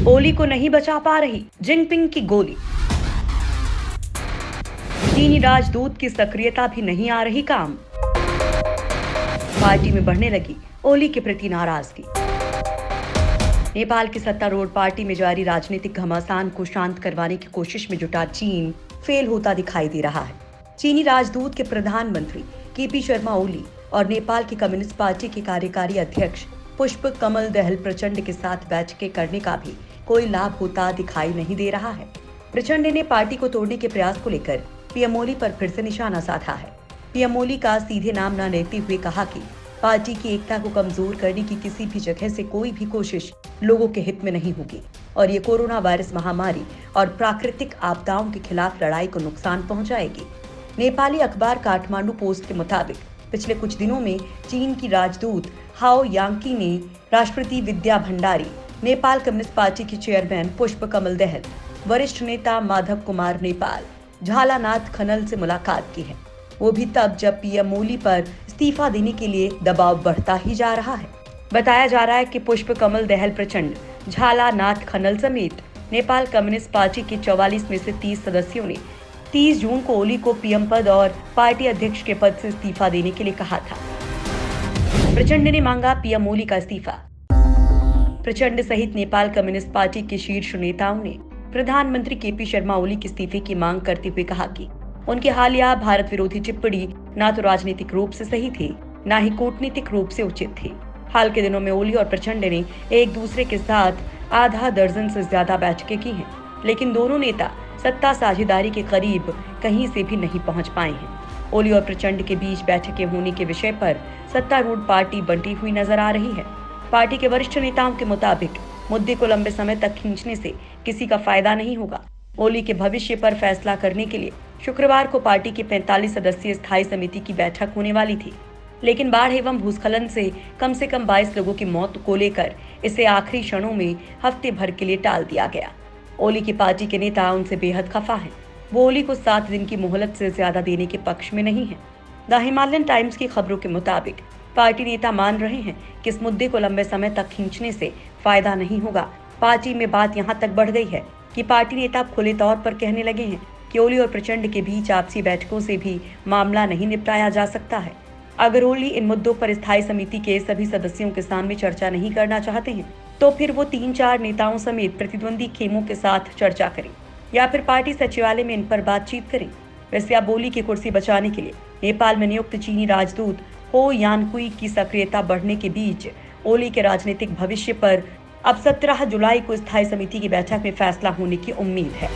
ओली को नहीं बचा पा रही जिनपिंग की गोली। चीनी राजदूत की सक्रियता भी नहीं आ रही काम। पार्टी में बढ़ने लगी ओली के प्रति नाराजगी। नेपाल की सत्तारूढ़ पार्टी में जारी राजनीतिक घमासान को शांत करवाने की कोशिश में जुटा चीन फेल होता दिखाई दे रहा है। चीनी राजदूत के प्रधानमंत्री केपी शर्मा ओली और नेपाल की कम्युनिस्ट पार्टी के कार्यकारी अध्यक्ष पुष्प कमल दहल प्रचंड के साथ बैठकें करने का भी कोई लाभ होता दिखाई नहीं दे रहा है। प्रचंड ने पार्टी को तोड़ने के प्रयास को लेकर पीएम ओली पर फिर से निशाना साधा है। पीएम ओली का सीधे नाम न लेते हुए कहा कि पार्टी की एकता को कमजोर करने की किसी भी जगह से कोई भी कोशिश लोगों के हित में नहीं होगी और ये कोरोना वायरस महामारी और प्राकृतिक आपदाओं के खिलाफ लड़ाई को नुकसान पहुंचाएगी। नेपाली अखबार काठमांडू पोस्ट के मुताबिक पिछले कुछ दिनों में चीन की राजदूत हाओ यांकी ने राष्ट्रपति विद्या भंडारी, नेपाल कम्युनिस्ट पार्टी के चेयरमैन पुष्प कमल दहल, वरिष्ठ नेता माधव कुमार नेपाल, झालानाथ खनल से मुलाकात की है। वो भी तब जब पीएम ओली पर इस्तीफा देने के लिए दबाव बढ़ता ही जा रहा है। बताया जा रहा है कि पुष्प कमल दहल प्रचंड, झालानाथ खनल समेत नेपाल कम्युनिस्ट पार्टी के 44 में से 30 सदस्यों ने 30 जून को ओली को पीएम पद और पार्टी अध्यक्ष के पद से इस्तीफा देने के लिए कहा था। प्रचंड ने मांगा पीएम ओली का इस्तीफा। प्रचंड सहित नेपाल कम्युनिस्ट पार्टी के शीर्ष नेताओं ने प्रधानमंत्री केपी शर्मा ओली के इस्तीफे की मांग करते हुए कहा कि उनकी हालिया भारत विरोधी टिप्पणी न तो राजनीतिक रूप से सही थी, न ही कूटनीतिक रूप से उचित थी। हाल के दिनों में ओली और प्रचंड ने एक दूसरे के साथ आधा दर्जन से ज्यादा बैठकें की हैं, लेकिन दोनों नेता सत्ता साझेदारी के करीब कहीं से भी नहीं पहुंच पाए हैं। ओली और प्रचंड के बीच बैठकें होने के विषय पर सत्तारूढ़ पार्टी बंटी हुई नजर आ रही है। पार्टी के वरिष्ठ नेताओं के मुताबिक मुद्दे को लंबे समय तक खींचने से किसी का फायदा नहीं होगा। ओली के भविष्य पर फैसला करने के लिए शुक्रवार को पार्टी की 45 सदस्यीय स्थायी समिति की बैठक होने वाली थी, लेकिन बाढ़ एवं भूस्खलन से कम 22 लोगों की मौत को लेकर इसे आखिरी क्षणों में हफ्ते भर के लिए टाल दिया गया। ओली की पार्टी के नेता उनसे बेहद खफा हैं। वो ओली को 7 दिन की मोहलत से ज्यादा देने के पक्ष में नहीं है। द हिमालयन टाइम्स की खबरों के मुताबिक पार्टी नेता मान रहे हैं कि इस मुद्दे को लंबे समय तक खींचने से फायदा नहीं होगा। पार्टी में बात यहाँ तक बढ़ गई है कि पार्टी नेता खुले तौर पर कहने लगे हैं कि ओली और प्रचंड के बीच आपसी बैठकों से भी मामला नहीं निपटाया जा सकता है। अगर ओली इन मुद्दों पर स्थायी समिति के सभी सदस्यों के सामने चर्चा नहीं करना चाहते हैं तो फिर वो 3-4 नेताओं समेत प्रतिद्वंदी खेमों के साथ चर्चा करें या फिर पार्टी सचिवालय में इन पर बातचीत करें। वैसे अब ओली की कुर्सी बचाने के लिए नेपाल में नियुक्त चीनी राजदूत हो यानकुई की सक्रियता बढ़ने के बीच ओली के राजनीतिक भविष्य पर अब 17 जुलाई को स्थायी समिति की बैठक में फैसला होने की उम्मीद है।